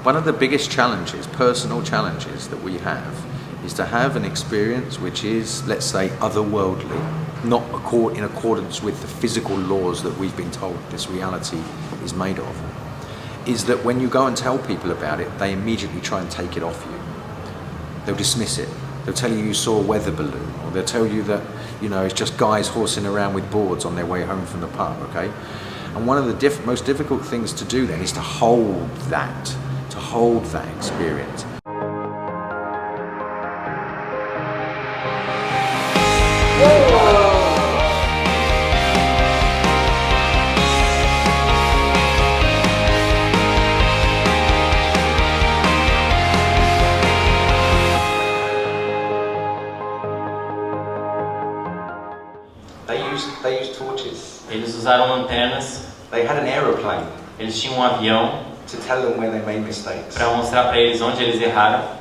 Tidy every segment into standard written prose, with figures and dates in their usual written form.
One of the biggest challenges, personal challenges that we have, is to have an experience which is, let's say, otherworldly, not in accordance with the physical laws that we've been told this reality is made of. Is that when you go and tell people about it, they immediately try and take it off you. They'll dismiss it. They'll tell you saw a weather balloon, or they'll tell you that, it's just guys horsing around with boards on their way home from the pub, okay? And one of the most difficult things to do then is to hold that experience. They used torches. Eles usaram lanternas. They had an aeroplane. Eles tinham avião. To tell them where they made mistakes. Para mostrar para eles onde eles erraram.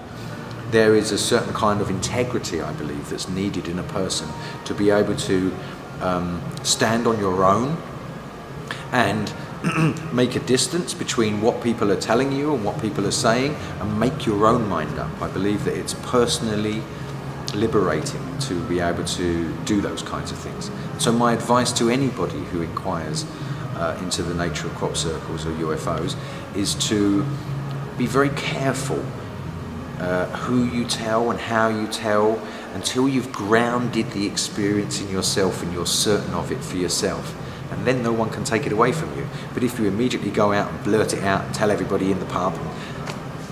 There is a certain kind of integrity, I believe, that's needed in a person to be able to stand on your own and make a distance between what people are telling you and what people are saying, and make your own mind up. I believe that it's personally liberating to be able to do those kinds of things. So my advice to anybody who inquires into the nature of crop circles or UFOs is to be very careful who you tell and how you tell until you've grounded the experience in yourself and you're certain of it for yourself. And then no one can take it away from you. But if you immediately go out and blurt it out and tell everybody in the pub,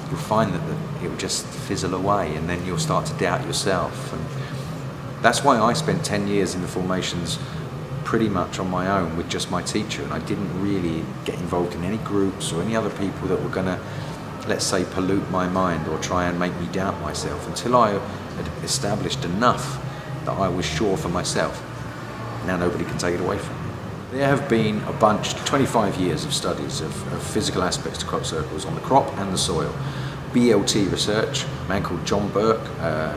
you'll find that it will just fizzle away, and then you'll start to doubt yourself. And that's why I spent 10 years in the formations pretty much on my own with just my teacher, and I didn't really get involved in any groups or any other people that were going to, let's say, pollute my mind or try and make me doubt myself, until I had established enough that I was sure for myself. Now nobody can take it away from me. There have been 25 years of studies of physical aspects to crop circles on the crop and the soil. BLT research, a man called John Burke,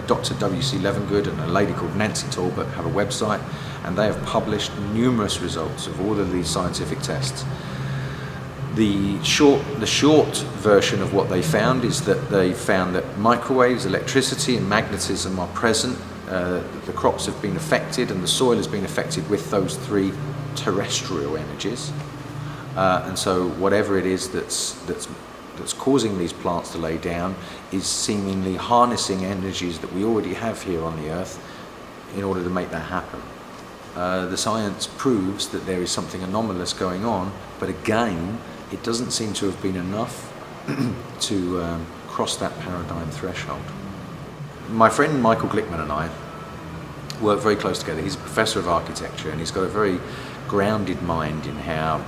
Dr. W.C. Levengood and a lady called Nancy Talbot have a website, and they have published numerous results of all of these scientific tests. The short version of what they found is that they found that microwaves, electricity and magnetism are present. The crops have been affected and the soil has been affected with those three terrestrial energies. And so whatever it is that's causing these plants to lay down is seemingly harnessing energies that we already have here on the earth in order to make that happen. The science proves that there is something anomalous going on, but again, it doesn't seem to have been enough to cross that paradigm threshold. My friend Michael Glickman and I work very close together. He's a professor of architecture and he's got a very grounded mind in how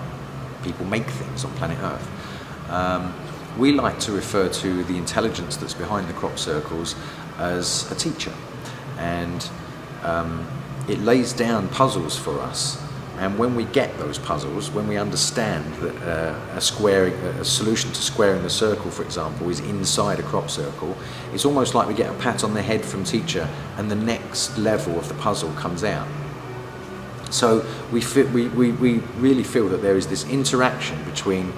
people make things on planet Earth. We like to refer to the intelligence that's behind the crop circles as a teacher, and it lays down puzzles for us. And when we get those puzzles, when we understand that a solution to squaring the circle, for example, is inside a crop circle, it's almost like we get a pat on the head from teacher and the next level of the puzzle comes out. So we really feel that there is this interaction between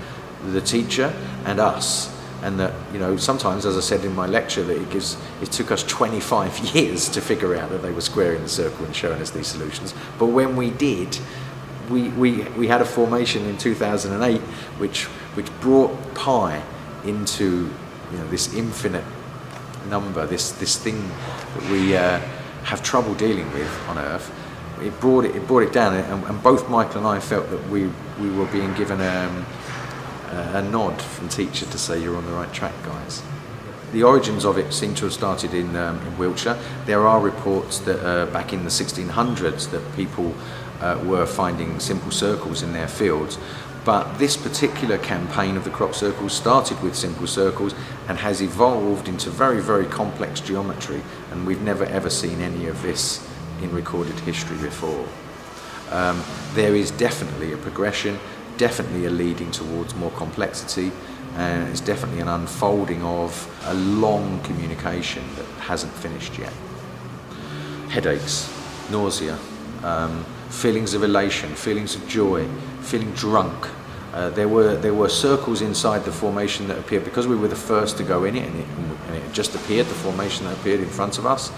the teacher and us, and that, sometimes, as I said in my lecture, that it took us 25 years to figure out that they were squaring the circle and showing us these solutions. But when we did, we had a formation in 2008 which brought pi into this infinite number, this thing that we have trouble dealing with on Earth. It brought it down, and both Michael and I felt that we were being given a nod from teacher to say, you're on the right track, guys. The origins of it seem to have started in Wiltshire. There are reports that back in the 1600s that people were finding simple circles in their fields, but this particular campaign of the crop circles started with simple circles and has evolved into very, very complex geometry, and we've never ever seen any of this in recorded history before. There is definitely a progression, definitely a leading towards more complexity, and it's definitely an unfolding of a long communication that hasn't finished yet. Headaches, nausea, feelings of elation, feelings of joy, feeling drunk, There were circles inside the formation that appeared because we were the first to go in it, and it just appeared, the formation that appeared in front of us.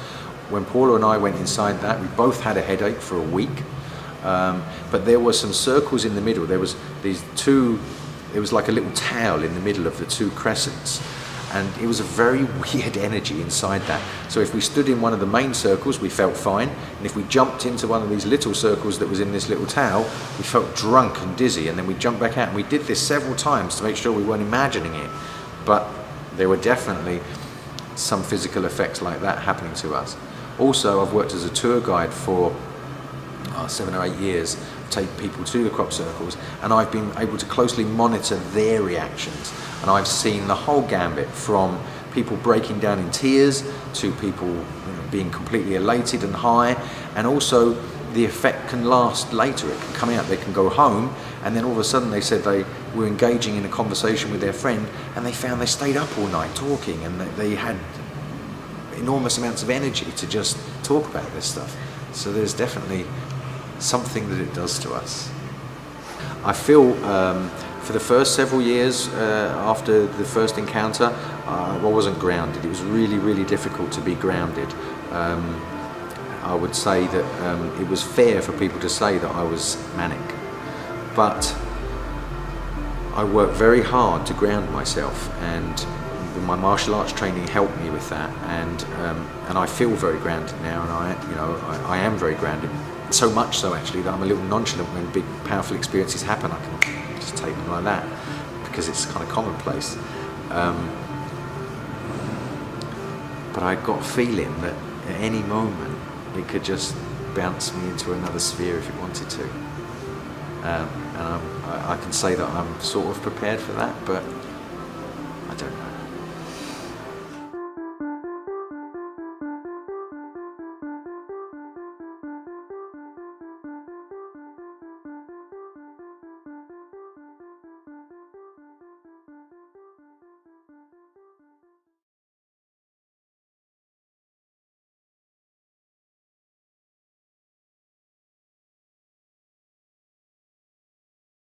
When Paula and I went inside that, we both had a headache for a week. But there were some circles in the middle. There was like a little towel in the middle of the two crescents. And it was a very weird energy inside that. So if we stood in one of the main circles, we felt fine. And if we jumped into one of these little circles that was in this little towel, we felt drunk and dizzy. And then we jumped back out. And we did this several times to make sure we weren't imagining it. But there were definitely some physical effects like that happening to us. Also, I've worked as a tour guide for 7 or 8 years, take people to the crop circles, and I've been able to closely monitor their reactions. And I've seen the whole gambit, from people breaking down in tears to people being completely elated and high, and also the effect can last later. It can come out, they can go home, and then all of a sudden they said they were engaging in a conversation with their friend, and they found they stayed up all night talking, and they had enormous amounts of energy to just talk about this stuff. So there's definitely something that it does to us. I feel for the first several years after the first encounter, I wasn't grounded. It was really, really difficult to be grounded. I would say that it was fair for people to say that I was manic, but I worked very hard to ground myself, and my martial arts training helped me with that, and I feel very grounded now, and I am very grounded. So much so, actually, that I'm a little nonchalant when big, powerful experiences happen. I can just take them like that because it's kind of commonplace. But I got a feeling that at any moment it could just bounce me into another sphere if it wanted to. And I can say that I'm sort of prepared for that, but I don't know.